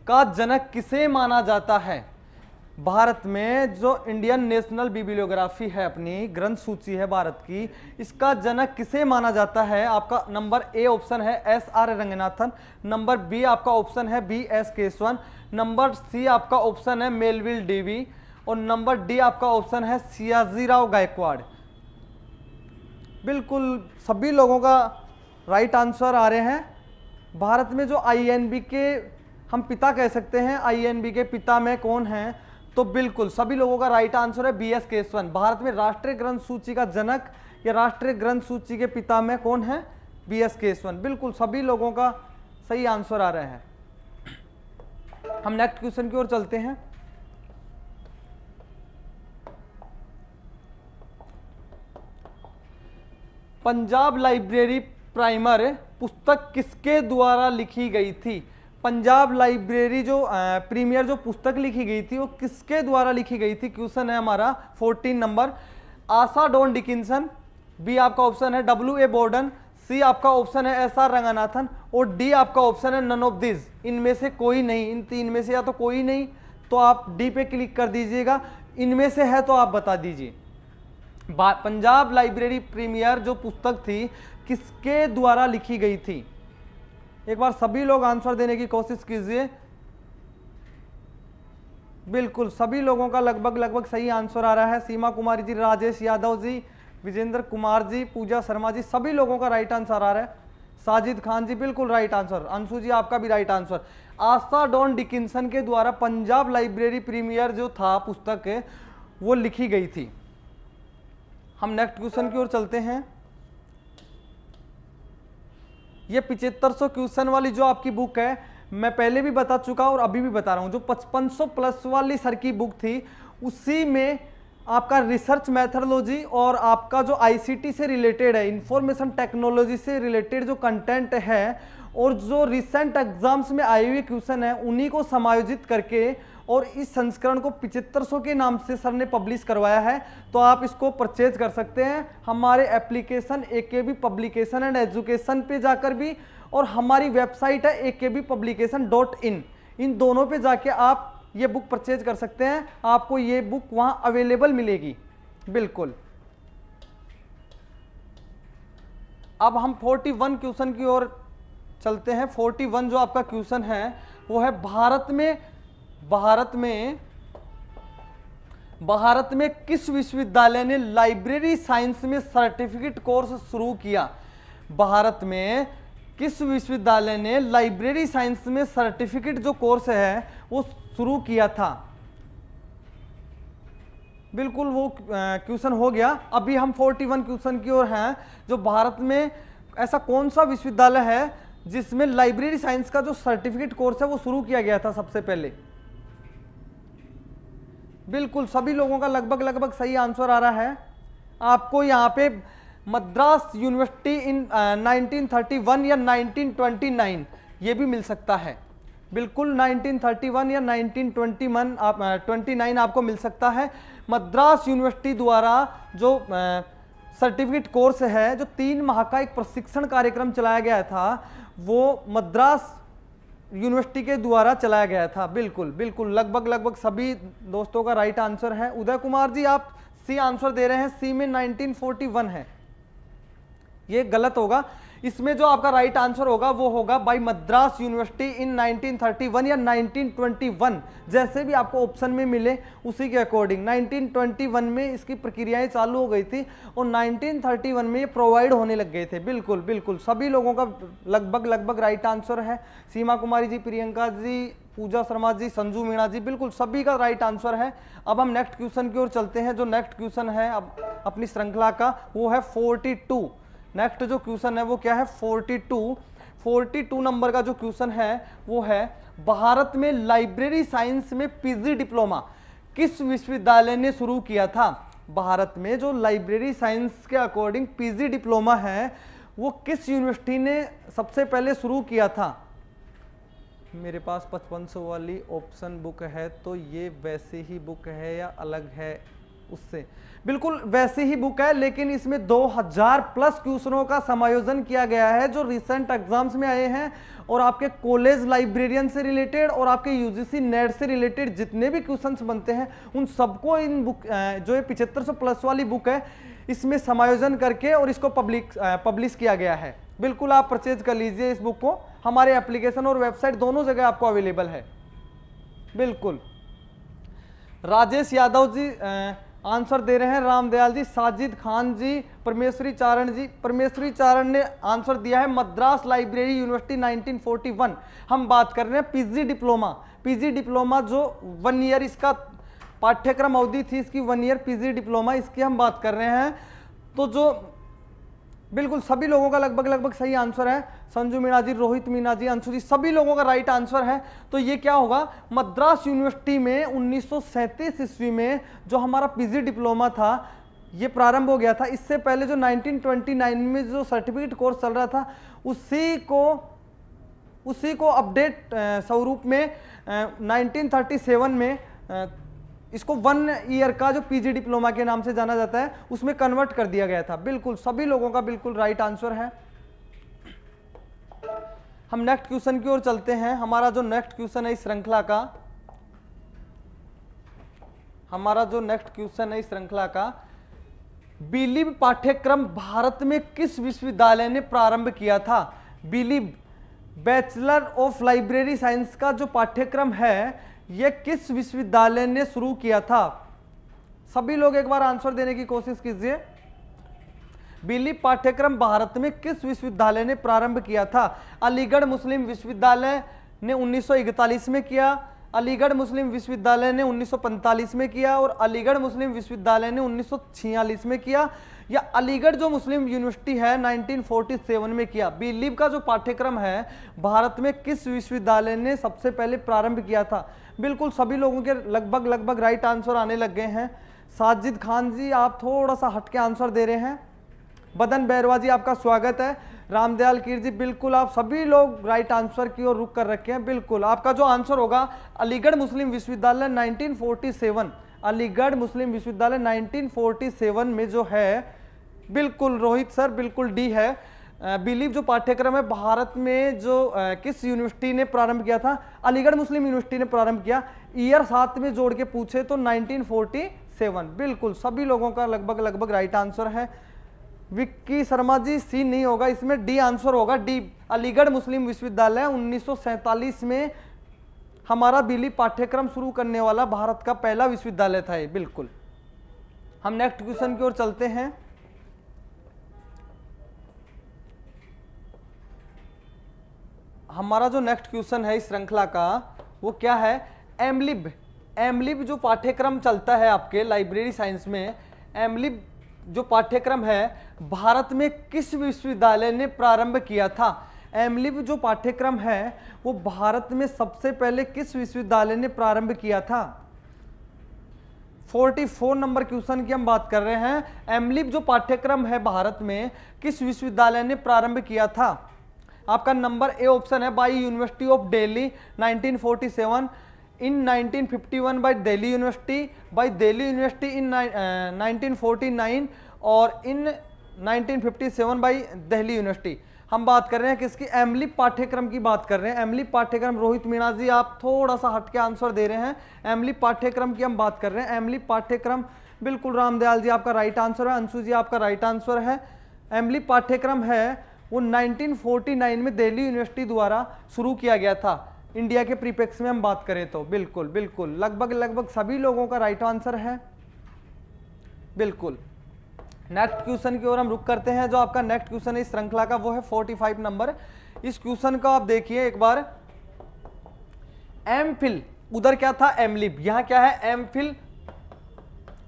का जनक किसे माना जाता है? भारत में जो इंडियन नेशनल बिब्लियोग्राफी है, अपनी ग्रंथ सूची है भारत की, इसका जनक किसे माना जाता है? आपका नंबर ए ऑप्शन है S.R. रंगनाथन, नंबर बी आपका ऑप्शन है B.S. केशवन, नंबर सी आपका ऑप्शन है मेलविल डेवी, और नंबर डी आपका ऑप्शन है सियाजीराव गायकवाड़। बिल्कुल सभी लोगों का राइट आंसर आ रहे हैं। भारत में जो आईएनबी के हम पिता कह सकते हैं, आईएनबी के पिता में कौन हैं, तो बिल्कुल सभी लोगों का राइट आंसर है बीएस केशवन। भारत में राष्ट्रीय ग्रंथ सूची का जनक या राष्ट्रीय ग्रंथ सूची के पिता में कौन है, बीएस केशवन। बिल्कुल सभी लोगों का सही आंसर आ रहे हैं। हम नेक्स्ट क्वेश्चन की ओर चलते हैं। पंजाब लाइब्रेरी प्राइमर पुस्तक किसके द्वारा लिखी गई थी? पंजाब लाइब्रेरी जो प्रीमियर जो पुस्तक लिखी गई थी वो किसके द्वारा लिखी गई थी? क्वेश्चन है हमारा 14 नंबर। आशा डॉन डिकिंसन, बी आपका ऑप्शन है W.A. बोर्डन, सी आपका ऑप्शन है S.R. रंगनाथन और डी आपका ऑप्शन है नन ऑफ दिस। इनमें से कोई नहीं, इन तीन में से या तो कोई नहीं तो आप डी पे क्लिक कर दीजिएगा, इनमें से है तो आप बता दीजिए। पंजाब लाइब्रेरी प्रीमियर जो पुस्तक थी किसके द्वारा लिखी गई थी? एक बार सभी लोग आंसर देने की कोशिश कीजिए। बिल्कुल सभी लोगों का लगभग सही आंसर आ रहा है। सीमा कुमारी जी, राजेश यादव जी, विजेंद्र कुमार जी, पूजा शर्मा जी, सभी लोगों का राइट आंसर आ रहा है। साजिद खान जी बिल्कुल राइट आंसर। अंशु जी आपका भी राइट आंसर। आशा डॉन डिकिंसन के द्वारा पंजाब लाइब्रेरी प्रीमियर जो था पुस्तक है वो लिखी गई थी। हम नेक्स्ट क्वेश्चन की ओर चलते हैं। ये 7500 क्वेश्चन वाली जो आपकी बुक है, मैं पहले भी बता चुका और अभी भी बता रहा हूं, जो 5500 प्लस वाली सर की बुक थी उसी में आपका रिसर्च मेथडोलॉजी और आपका जो आईसीटी से रिलेटेड है, इंफॉर्मेशन टेक्नोलॉजी से रिलेटेड जो कंटेंट है और जो रिसेंट एग्जाम्स में आए हुए क्वेश्चन है उन्हीं को समायोजित करके और इस संस्करण को 7500 के नाम से सर ने पब्लिश करवाया है। तो आप इसको परचेज कर सकते हैं हमारे application AKB publication and education पे जाकर भी, और हमारी वेबसाइट है akbpublication.in। इन दोनों पे जाके आप ये बुक परचेज कर सकते हैं, आपको ये बुक वहां अवेलेबल मिलेगी। बिल्कुल। अब हम 41 क्वेश्चन की ओर चलते हैं। 41 जो आपका क्वेश्चन है वो है भारत में किस विश्वविद्यालय ने लाइब्रेरी साइंस में सर्टिफिकेट कोर्स शुरू किया? भारत में किस विश्वविद्यालय ने लाइब्रेरी साइंस में सर्टिफिकेट जो कोर्स है वो शुरू किया था? बिल्कुल वो क्वेश्चन हो गया। अभी हम 41 क्वेश्चन की ओर हैं। जो भारत में ऐसा कौन सा विश्वविद्यालय है जिसमें लाइब्रेरी साइंस का जो सर्टिफिकेट कोर्स है वो शुरू किया गया था सबसे पहले? बिल्कुल सभी लोगों का लगभग सही आंसर आ रहा है। आपको यहाँ पे मद्रास यूनिवर्सिटी इन 1931 या 1929 ये भी मिल सकता है। बिल्कुल 1931 या 1929 आपको मिल सकता है। मद्रास यूनिवर्सिटी द्वारा जो सर्टिफिकेट कोर्स है, जो 3 माह का एक प्रशिक्षण कार्यक्रम चलाया गया था, वो मद्रास यूनिवर्सिटी के द्वारा चलाया गया था। बिल्कुल लगभग सभी दोस्तों का राइट आंसर है। उदय कुमार जी आप सी आंसर दे रहे हैं, सी में 1941 है, ये गलत होगा। इसमें जो आपका राइट आंसर होगा वो होगा बाय मद्रास यूनिवर्सिटी इन 1931 या 1921, जैसे भी आपको ऑप्शन में मिले उसी के अकॉर्डिंग। 1921 में इसकी प्रक्रियाएं चालू हो गई थी और 1931 में ये प्रोवाइड होने लग गए थे। बिल्कुल सभी लोगों का लगभग राइट आंसर है। सीमा कुमारी जी, प्रियंका जी, पूजा शर्मा जी, संजू मीणा जी, बिल्कुल सभी का राइट आंसर है। अब हम नेक्स्ट क्वेश्चन की ओर चलते हैं। जो नेक्स्ट क्वेश्चन है अब अपनी श्रृंखला का वो है 42। नेक्स्ट जो क्वेश्चन है वो क्या है? 42 नंबर का जो क्वेश्चन है वो है भारत में लाइब्रेरी साइंस में पीजी डिप्लोमा किस विश्वविद्यालय ने शुरू किया था? भारत में जो लाइब्रेरी साइंस के अकॉर्डिंग पीजी डिप्लोमा है वो किस यूनिवर्सिटी ने सबसे पहले शुरू किया था? मेरे पास 5500 वाली ऑप्शन बुक है, तो ये वैसी ही बुक है या अलग है उससे? बिल्कुल वैसी ही बुक है, लेकिन इसमें 2000 प्लस क्वेश्चनों का समायोजन किया गया है जो रिसेंट एग्जाम्स में आए हैं, और आपके कॉलेज लाइब्रेरियन से रिलेटेड और आपके यूजीसी नेट से रिलेटेड जितने भी क्वेश्चंस बनते हैं उन सबको इन बुक जो ये 7500 प्लस वाली बुक है इसमें समायोजन करके और इसको पब्लिश किया गया है। बिल्कुल आप परचेज कर लीजिए इस बुक को, हमारे एप्लीकेशन और वेबसाइट दोनों जगह आपको अवेलेबल है। बिल्कुल राजेश यादव जी आंसर दे रहे हैं, रामदयाल जी, साजिद खान जी, परमेश्वरी चारण जी। परमेश्वरी चारण ने आंसर दिया है मद्रास लाइब्रेरी यूनिवर्सिटी 1941। हम बात कर रहे हैं पीजी डिप्लोमा। पीजी डिप्लोमा जो 1 ईयर इसका पाठ्यक्रम अवधि थी, इसकी 1 ईयर पीजी डिप्लोमा, इसकी हम बात कर रहे हैं। तो जो बिल्कुल सभी लोगों का लगभग सही आंसर है। संजू मीणा जी, रोहित मीणा जी, अंशु जी, सभी लोगों का राइट आंसर है। तो ये क्या होगा, मद्रास यूनिवर्सिटी में 1937 ईस्वी में जो हमारा पीजी डिप्लोमा था ये प्रारंभ हो गया था। इससे पहले जो 1929 में जो सर्टिफिकेट कोर्स चल रहा था उसी को अपडेट स्वरूप में 1937 में इसको 1 ईयर का जो पीजी डिप्लोमा के नाम से जाना जाता है उसमें कन्वर्ट कर दिया गया था। बिल्कुल सभी लोगों का बिल्कुल राइट आंसर है। हम नेक्स्ट क्वेश्चन की ओर चलते हैं। हमारा जो नेक्स्ट क्वेश्चन है इस श्रृंखला का, बिलीव पाठ्यक्रम भारत में किस विश्वविद्यालय ने प्रारंभ किया था? Believe bachelor of library science का जो पाठ्यक्रम है यह किस विश्वविद्यालय ने शुरू किया था? सभी लोग एक बार आंसर देने की कोशिश कीजिए। बिलीव पाठ्यक्रम भारत में किस विश्वविद्यालय ने प्रारंभ किया था? अलीगढ़ मुस्लिम विश्वविद्यालय ने 1941 में किया, अलीगढ़ मुस्लिम विश्वविद्यालय ने 1945 में किया और अलीगढ़ मुस्लिम विश्वविद्यालय ने 1946 में किया, या अलीगढ़ जो मुस्लिम यूनिवर्सिटी है 1947 में किया। बिलीव का जो पाठ्यक्रम है भारत में किस विश्वविद्यालय ने सबसे पहले प्रारंभ किया था? बिल्कुल सभी लोगों के लगभग राइट आंसर आने लग गए हैं। साजिद खान जी आप थोड़ा सा हटके आंसर दे रहे हैं। बदन बैरवा जी आपका स्वागत है। रामदयाल कीर जी बिल्कुल आप सभी लोग राइट आंसर की ओर रुक कर रखे हैं। बिल्कुल आपका जो आंसर होगा अलीगढ़ मुस्लिम विश्वविद्यालय 1947, अलीगढ़ मुस्लिम विश्वविद्यालय 1947 में जो है, बिल्कुल रोहित सर बिल्कुल डी है। बिलीव जो पाठ्यक्रम है भारत में जो किस यूनिवर्सिटी ने प्रारंभ किया था? अलीगढ़ मुस्लिम यूनिवर्सिटी ने प्रारंभ किया। ईयर साथ में जोड़ के पूछे तो 1947। बिल्कुल सभी लोगों का लगभग राइट आंसर है। विक्की शर्मा जी सी नहीं होगा, इसमें डी आंसर होगा। डी अलीगढ़ मुस्लिम विश्वविद्यालय 1947 में हमारा बिलीव पाठ्यक्रम शुरू करने वाला भारत का पहला विश्वविद्यालय था ये। बिल्कुल हम नेक्स्ट क्वेश्चन की ओर चलते हैं। हमारा जो नेक्स्ट क्वेश्चन है इस श्रृंखला का वो क्या है? एमलिब जो पाठ्यक्रम चलता है आपके लाइब्रेरी साइंस में, एमलिब जो पाठ्यक्रम है भारत में किस विश्वविद्यालय ने प्रारंभ किया था? एमलिब जो पाठ्यक्रम है वो भारत में सबसे पहले किस विश्वविद्यालय ने प्रारंभ किया था? 44 नंबर क्वेश्चन की हम बात कर रहे हैं। एमलिब जो पाठ्यक्रम है भारत में किस विश्वविद्यालय ने प्रारंभ किया था? आपका नंबर ए ऑप्शन है by university of Delhi 1947, in 1951 by Delhi university, by Delhi university in 1949 और इन 1957 बाई दिल्ली यूनिवर्सिटी। हम बात कर रहे हैं किसकी? एमलिब पाठ्यक्रम की बात कर रहे हैं। एमलिब पाठ्यक्रम, रोहित मीणा जी आप थोड़ा सा हटके आंसर दे रहे हैं। एमलिब पाठ्यक्रम की हम बात कर रहे हैं। एमलिब पाठ्यक्रम बिल्कुल रामदयाल जी आपका राइट आंसर है, अंशु जी आपका राइट आंसर है। एमलिब पाठ्यक्रम है वो 1949 में दिल्ली यूनिवर्सिटी द्वारा शुरू किया गया था। इंडिया के प्रीपेक्स में हम बात करें तो बिल्कुल लगभग सभी लोगों का राइट आंसर है। बिल्कुल नेक्स्ट क्वेश्चन की ओर हम रुक करते हैं। जो आपका नेक्स्ट क्वेश्चन है इस श्रृंखला का वो है 45 नंबर। इस क्वेश्चन का आप देखिए एक बार। एमफिल, उधर क्या था? एमलिब, यहाँ क्या है? एमफिल।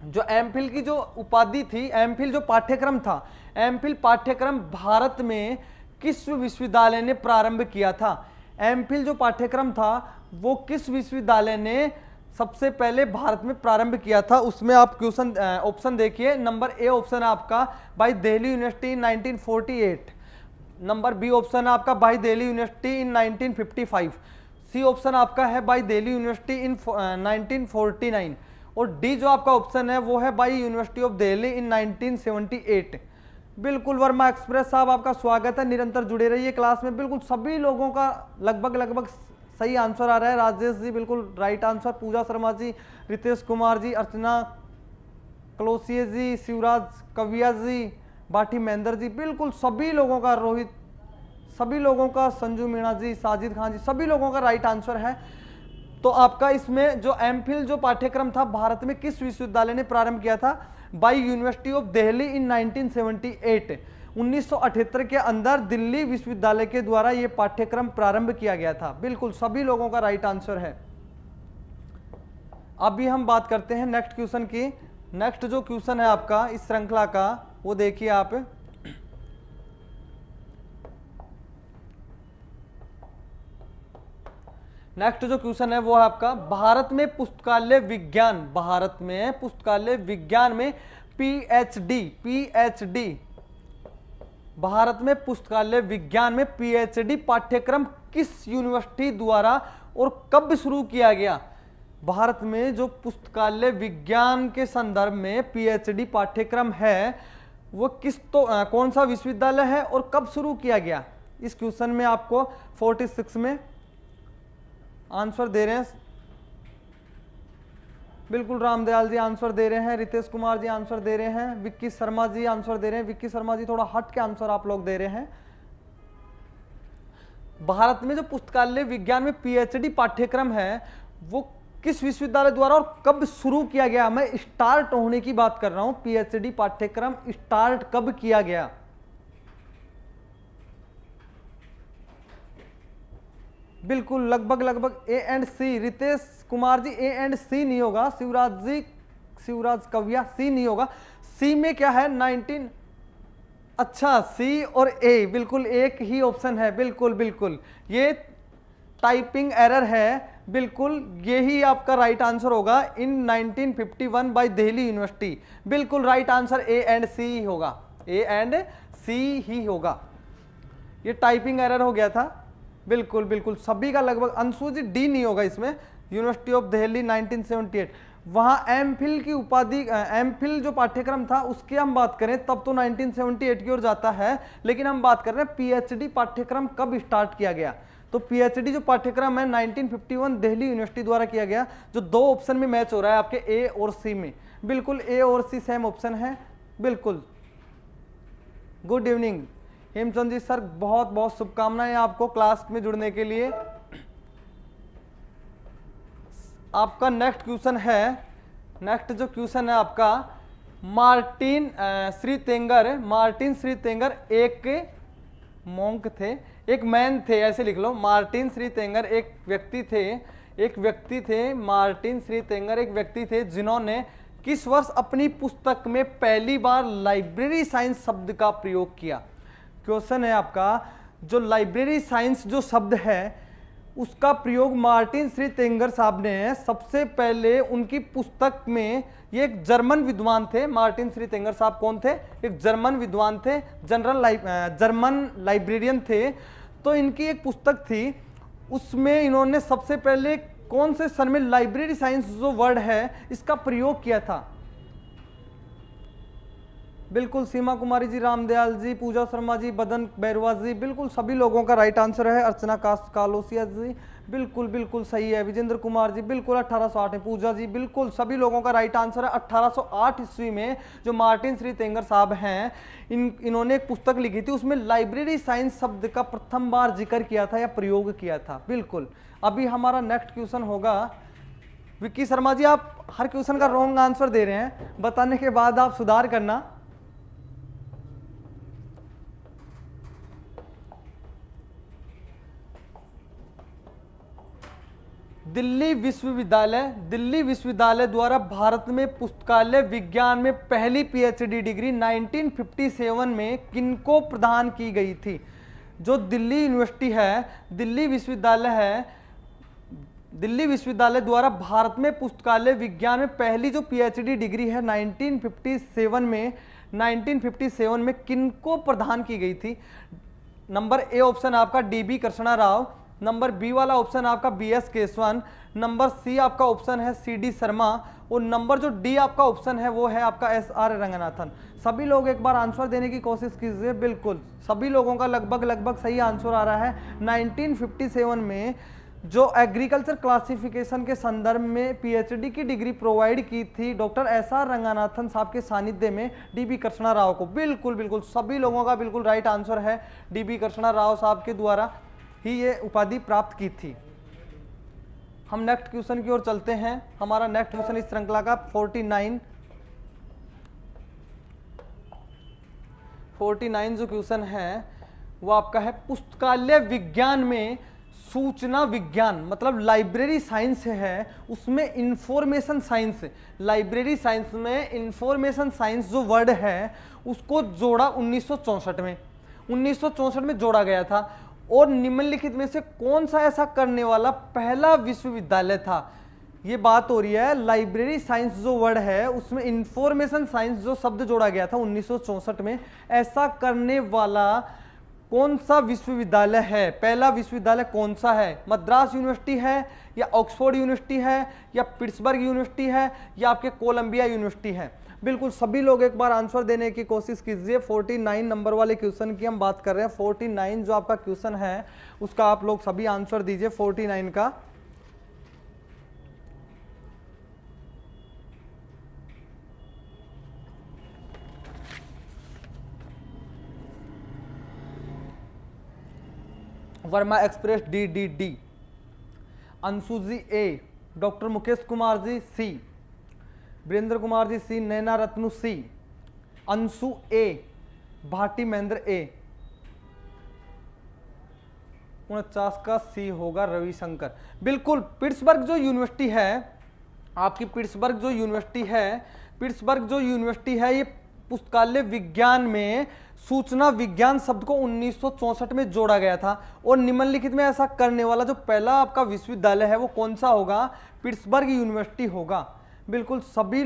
जो एमफिल की जो उपाधि थी, एमफिल जो पाठ्यक्रम था, एमफिल पाठ्यक्रम भारत में किस विश्वविद्यालय ने प्रारंभ किया था? एमफिल जो पाठ्यक्रम था वो किस विश्वविद्यालय ने सबसे पहले भारत में प्रारंभ किया था? उसमें आप क्वेश्चन ऑप्शन देखिए। नंबर ए ऑप्शन है आपका by Delhi university 1948, number B option है आपका by Delhi university in 1955, C option आपका है बाई दिल्ली यूनिवर्सिटी इन 1949 और डी जो आपका ऑप्शन है वो है बाई यूनिवर्सिटी ऑफ दिल्ली इन 1978। बिल्कुल वर्मा एक्सप्रेस साहब आपका स्वागत है, निरंतर जुड़े रहिए क्लास में। बिल्कुल सभी लोगों का लगभग सही आंसर आ रहा है। राजेश जी बिल्कुल राइट आंसर, पूजा शर्मा जी, रितेश कुमार जी, अर्चना कलोसिये जी, शिवराज कविया जी, बाठी महेंद्र जी, बिल्कुल सभी लोगों का, रोहित, सभी लोगों का, संजू मीणा जी, साजिद खान जी, सभी लोगों का राइट आंसर है। तो आपका इसमें जो एमफिल जो पाठ्यक्रम था भारत में किस विश्वविद्यालय ने प्रारंभ किया था? बाय यूनिवर्सिटी ऑफ दिल्ली इन 1978। 1978 के अंदर दिल्ली विश्वविद्यालय के द्वारा यह पाठ्यक्रम प्रारंभ किया गया था। बिल्कुल सभी लोगों का राइट आंसर है। अभी हम बात करते हैं नेक्स्ट क्वेश्चन की। नेक्स्ट जो क्वेश्चन है आपका इस श्रृंखला का वो देखिए आप। नेक्स्ट जो क्वेश्चन है वो है आपका भारत में पुस्तकालय विज्ञान, भारत में पुस्तकालय विज्ञान में पीएचडी भारत में पुस्तकालय विज्ञान में पीएचडी पाठ्यक्रम किस यूनिवर्सिटी द्वारा और कब शुरू किया गया? भारत में जो पुस्तकालय विज्ञान के संदर्भ में पीएचडी पाठ्यक्रम है वो कौन सा विश्वविद्यालय है और कब शुरू किया गया? इस क्वेश्चन में आपको 46 में आंसर दे रहे हैं। बिल्कुल रामदयाल जी आंसर दे रहे हैं, रितेश कुमार जी आंसर दे रहे हैं, विक्की शर्मा जी आंसर दे रहे हैं। विक्की शर्मा जी थोड़ा हट के आंसर आप लोग दे रहे हैं। भारत में जो पुस्तकालय विज्ञान में पीएचडी पाठ्यक्रम है वो किस विश्वविद्यालय द्वारा और कब शुरू किया गया? मैं स्टार्ट होने की बात कर रहा हूं। पीएचडी पाठ्यक्रम स्टार्ट कब किया गया? बिल्कुल लगभग A and C. Ritesh Kumar ji A and C नहीं होगा। शिवराज कविया सी नहीं होगा। सी में क्या है? 19। अच्छा सी और ए, बिल्कुल एक ही ऑप्शन है। बिल्कुल ये टाइपिंग एरर है। बिल्कुल यही आपका राइट आंसर होगा। इन 1951 बाय दिल्ली यूनिवर्सिटी। बिल्कुल राइट आंसर ए एंड सी ही होगा। ए एंड सी ही होगा। ये टाइपिंग एरर हो गया था। बिल्कुल सभी का लगभग। अंशु जी डी नहीं होगा इसमें। University of Delhi 1978। वहां एमफिल की उपाधि, एमफिल जो पाठ्यक्रम था उसकी हम बात करें तब तो 1978 की ओर जाता है, लेकिन हम बात कर रहे हैं पीएचडी पाठ्यक्रम कब स्टार्ट किया गया। तो पीएचडी जो पाठ्यक्रम है 1951 दिल्ली यूनिवर्सिटी द्वारा किया गया, जो दो ऑप्शन में मैच हो रहा है आपके ए और सी में। बिल्कुल ए और सी सेम ऑप्शन है। बिल्कुल गुड इवनिंग हेमचंद जी सर, बहुत बहुत शुभकामनाएं आपको क्लास में जुड़ने के लिए। आपका नेक्स्ट क्वेश्चन है, नेक्स्ट जो क्वेश्चन है आपका मार्टिन श्री तेंगर एक मॉन्क थे, एक मैन थे, ऐसे लिख लो। मार्टिन श्री तेंगर एक व्यक्ति थे मार्टिन श्री तेंगर एक व्यक्ति थे जिन्होंने किस वर्ष अपनी पुस्तक में पहली बार लाइब्रेरी साइंस शब्द का प्रयोग किया? क्वेश्चन है आपका जो लाइब्रेरी साइंस जो शब्द है उसका प्रयोग मार्टिन श्री तेंगर साहब ने सबसे पहले उनकी पुस्तक में। ये एक जर्मन विद्वान थे। मार्टिन श्री तेंगर साहब कौन थे? एक जर्मन विद्वान थे, जर्मन लाइब्रेरियन थे। तो इनकी एक पुस्तक थी, उसमें इन्होंने सबसे पहले कौन से सन में लाइब्रेरी साइंस जो वर्ड है इसका प्रयोग किया था? बिल्कुल सीमा कुमारी जी, रामदयाल जी, पूजा शर्मा जी, बदन बैरवा जी, बिल्कुल सभी लोगों का राइट आंसर है। अर्चना कालोसिया जी बिल्कुल सही है। विजेंद्र कुमार जी बिल्कुल 1808 है। पूजा जी बिल्कुल सभी लोगों का राइट आंसर है। 1808 ईस्वी में जो मार्टिन श्री तेंगर साहब हैं इन्होंने एक पुस्तक लिखी थी, उसमें लाइब्रेरी साइंस शब्द का प्रथम बार जिक्र किया था या प्रयोग किया था। बिल्कुल अभी हमारा नेक्स्ट क्वेश्चन होगा। विक्की शर्मा जी आप हर क्वेश्चन का रॉन्ग आंसर दे रहे हैं, बताने के बाद आप सुधार करना। दिल्ली विश्वविद्यालय द्वारा भारत में पुस्तकालय विज्ञान में पहली पीएचडी डिग्री 1957 में किनको प्रदान की गई थी? जो दिल्ली यूनिवर्सिटी है, दिल्ली विश्वविद्यालय द्वारा भारत में पुस्तकालय विज्ञान में पहली जो पीएचडी डिग्री है 1957 में किनको प्रदान की गई थी? नंबर ए ऑप्शन आपका DB Krishna Rao, number B वाला ऑप्शन आपका बीएस केशवन, नंबर सी आपका ऑप्शन है सीडी शर्मा और नंबर जो डी आपका ऑप्शन है वो है आपका एसआर रंगनाथन। सभी लोग एक बार आंसर देने की कोशिश कीजिए। बिल्कुल सभी लोगों का लगभग सही आंसर आ रहा है। 1957 में जो एग्रीकल्चर क्लासिफिकेशन के संदर्भ में पीएचडी की डिग्री प्रोवाइड की थी डॉक्टर एसआर रंगनाथन साहब के सानिध्य में डीबी कृष्णा राव को। बिल्कुल सभी लोगों का बिल्कुल राइट आंसर है। डीबी कृष्णा राव साहब के द्वारा ही ये उपाधि प्राप्त की थी। हम नेक्स्ट क्वेश्चन की ओर चलते हैं। हमारा नेक्स्ट क्वेश्चन इस श्रृंखला का 49 जो क्वेश्चन है वो आपका है पुस्तकालय विज्ञान में सूचना विज्ञान, मतलब लाइब्रेरी साइंस है, उसमें इंफॉर्मेशन साइंस। लाइब्रेरी साइंस में इंफॉर्मेशन साइंस जो वर्ड है उसको जोड़ा 1964 में जोड़ा गया था। और निम्नलिखित में से कौन सा ऐसा करने वाला पहला विश्वविद्यालय था? ये बात हो रही है लाइब्रेरी साइंस जो वर्ड है उसमें इंफॉर्मेशन साइंस जो शब्द जोड़ा गया था 1964 में, ऐसा करने वाला कौन सा विश्वविद्यालय है? पहला विश्वविद्यालय कौन सा है? मद्रास यूनिवर्सिटी है या ऑक्सफोर्ड यूनिवर्सिटी है या पिट्सबर्ग यूनिवर्सिटी है या आपके कोलंबिया यूनिवर्सिटी है? बिल्कुल सभी लोग एक बार आंसर देने की कोशिश कीजिए। 49 नंबर वाले क्वेश्चन की हम बात कर रहे हैं। 49 जो आपका क्वेश्चन है उसका आप लोग सभी आंसर दीजिए 49 का। वर्मा एक्सप्रेस डी, अंशु जी ए, डॉक्टर मुकेश कुमार जी सी, वीरेंद्र कुमार जी सी, नैना रत्नु सी, अंशु ए, भाटी महेंद्र ए, 49 का सी होगा रविशंकर। बिल्कुल पिट्सबर्ग जो यूनिवर्सिटी है आपकी, पिट्सबर्ग जो यूनिवर्सिटी है ये पुस्तकालय विज्ञान में सूचना विज्ञान शब्द को 1964 में जोड़ा गया था। और निम्नलिखित में ऐसा करने वाला जो पहला आपका विश्वविद्यालय है वो कौन सा होगा? पिट्सबर्ग यूनिवर्सिटी होगा। बिल्कुल सभी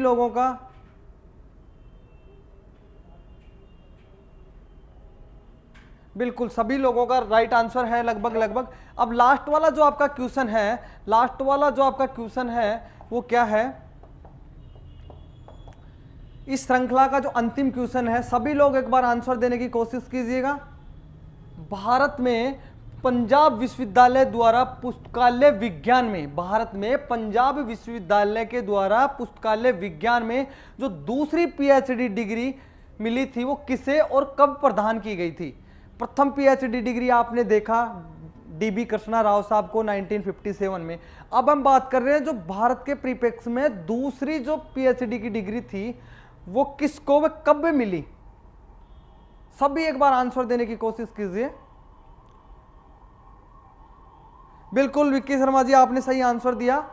लोगों का राइट आंसर है लगभग। अब लास्ट वाला जो आपका क्वेश्चन है वो क्या है? इस श्रृंखला का जो अंतिम क्वेश्चन है, सभी लोग एक बार आंसर देने की कोशिश कीजिएगा। भारत में पंजाब विश्वविद्यालय द्वारा पुस्तकालय विज्ञान में, भारत में पंजाब विश्वविद्यालय के द्वारा पुस्तकालय विज्ञान में जो दूसरी पीएचडी डिग्री मिली थी वो किसे और कब प्रदान की गई थी? प्रथम पीएचडी डिग्री आपने देखा डीबी कृष्णा राव साहब को 1957 में। अब हम बात कर रहे हैं जो भारत के परिप्रेक्ष्य में दूसरी जो पीएचडी की डिग्री थी वो किसको व कब मिली? सभी एक बार आंसर देने की कोशिश कीजिए। बिल्कुल विक्की शर्मा जी आपने सही आंसर दिया।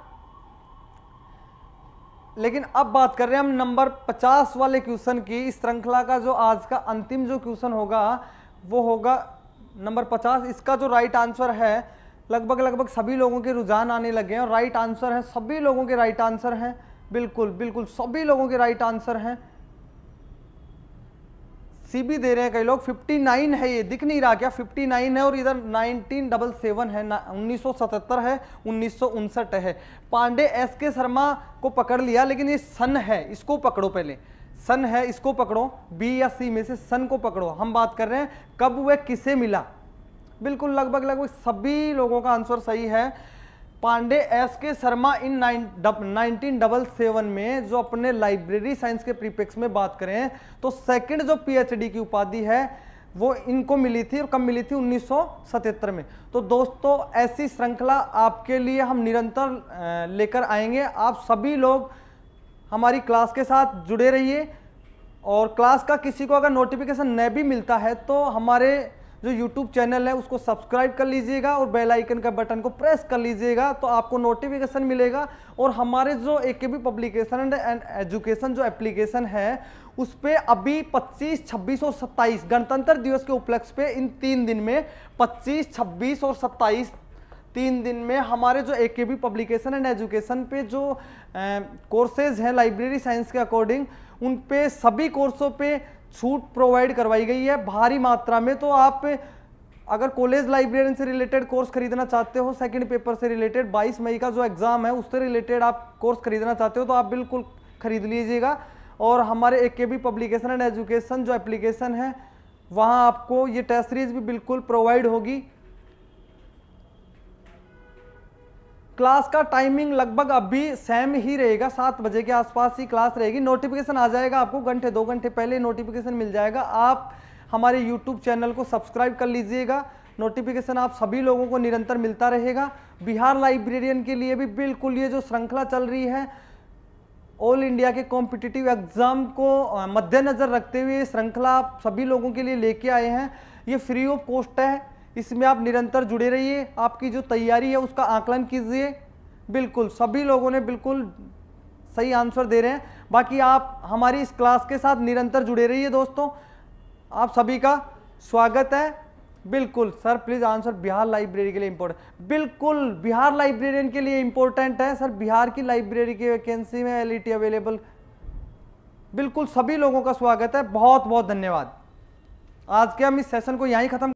लेकिन अब बात कर रहे हैं हम नंबर 50 वाले क्वेश्चन की। इस श्रृंखला का जो आज का अंतिम जो क्वेश्चन होगा वो होगा नंबर 50। इसका जो राइट आंसर है लगभग सभी लोगों के रुझान आने लगे हैं और राइट आंसर है, सभी लोगों के राइट आंसर हैं। बिल्कुल सभी लोगों के राइट आंसर हैं। सी भी दे रहे हैं कई लोग। 59 है, ये दिख नहीं रहा क्या? 59 है और इधर 1977 है, 1977 है, 1959 है। पांडे एस के शर्मा को पकड़ लिया, लेकिन ये सन है, इसको पकड़ो पहले। सन है, इसको पकड़ो। बी या सी में से सन को पकड़ो। हम बात कर रहे हैं कब वह किसे मिला। बिल्कुल लगभग सभी लोगों का आंसर सही है। पांडे एस के शर्मा इन 1977 में जो अपने लाइब्रेरी साइंस के प्रीफिक्स में बात करें तो सेकंड जो पीएचडी की उपाधि है वो इनको मिली थी। और कब मिली थी? 1977 में। तो दोस्तों ऐसी श्रृंखला आपके लिए हम निरंतर लेकर आएंगे। आप सभी लोग हमारी क्लास के साथ जुड़े रहिए और क्लास का किसी को अगर नोटिफिकेशन न भी मिलता है तो हमारे जो YouTube चैनल है उसको सब्सक्राइब कर लीजिएगा और बेल आइकन का बटन को प्रेस कर लीजिएगा तो आपको नोटिफिकेशन मिलेगा। और हमारे जो AKB पब्लिकेशन एंड एजुकेशन जो एप्लीकेशन है उस पर अभी 25, 26 और 27 गणतंत्र दिवस के उपलक्ष्य पे इन 3 दिन में 25, 26 और 27 3 दिन में हमारे जो AKB पब्लिकेशन एंड एजुकेशन पे जो कोर्सेज हैं लाइब्रेरी साइंस के अकॉर्डिंग, उन पे सभी कोर्सों पे छूट प्रोवाइड करवाई गई है भारी मात्रा में। तो आप अगर कॉलेज लाइब्रेरियन से रिलेटेड कोर्स खरीदना चाहते हो, सेकंड पेपर से रिलेटेड 22 मई का जो एग्जाम है उससे रिलेटेड आप कोर्स खरीदना चाहते हो तो आप बिल्कुल खरीद लीजिएगा। और हमारे AKB पब्लिकेशन एंड एजुकेशन जो एप्लीकेशन है वहाँ आपको ये टेस्ट सीरीज भी बिल्कुल प्रोवाइड होगी। क्लास का टाइमिंग लगभग अभी सेम ही रहेगा, 7 बजे के आसपास ही क्लास रहेगी। नोटिफिकेशन आ जाएगा आपको घंटे 2 घंटे पहले नोटिफिकेशन मिल जाएगा। आप हमारे YouTube चैनल को सब्सक्राइब कर लीजिएगा, नोटिफिकेशन आप सभी लोगों को निरंतर मिलता रहेगा। बिहार लाइब्रेरियन के लिए भी बिल्कुल ये जो श्रृंखला चल रही है, ऑल इंडिया के कॉम्पिटिटिव एग्जाम को मद्देनजर रखते हुए श्रृंखला आप सभी लोगों के लिए लेके आए हैं। ये फ्री ऑफ कॉस्ट है, इसमें आप निरंतर जुड़े रहिए, आपकी जो तैयारी है उसका आकलन कीजिए। बिल्कुल सभी लोगों ने बिल्कुल सही आंसर दे रहे हैं। बाकी आप हमारी इस क्लास के साथ निरंतर जुड़े रहिए दोस्तों, आप सभी का स्वागत है। बिल्कुल sir please answer Bihar library के लिए इंपॉर्टेंट, बिल्कुल बिहार लाइब्रेरियन के लिए इंपॉर्टेंट है सर। बिहार की लाइब्रेरी की वैकेंसी में एलईटी अवेलेबल, बिल्कुल सभी लोगों का स्वागत है। बहुत बहुत धन्यवाद। आज के हम इस सेशन को यहीं खत्म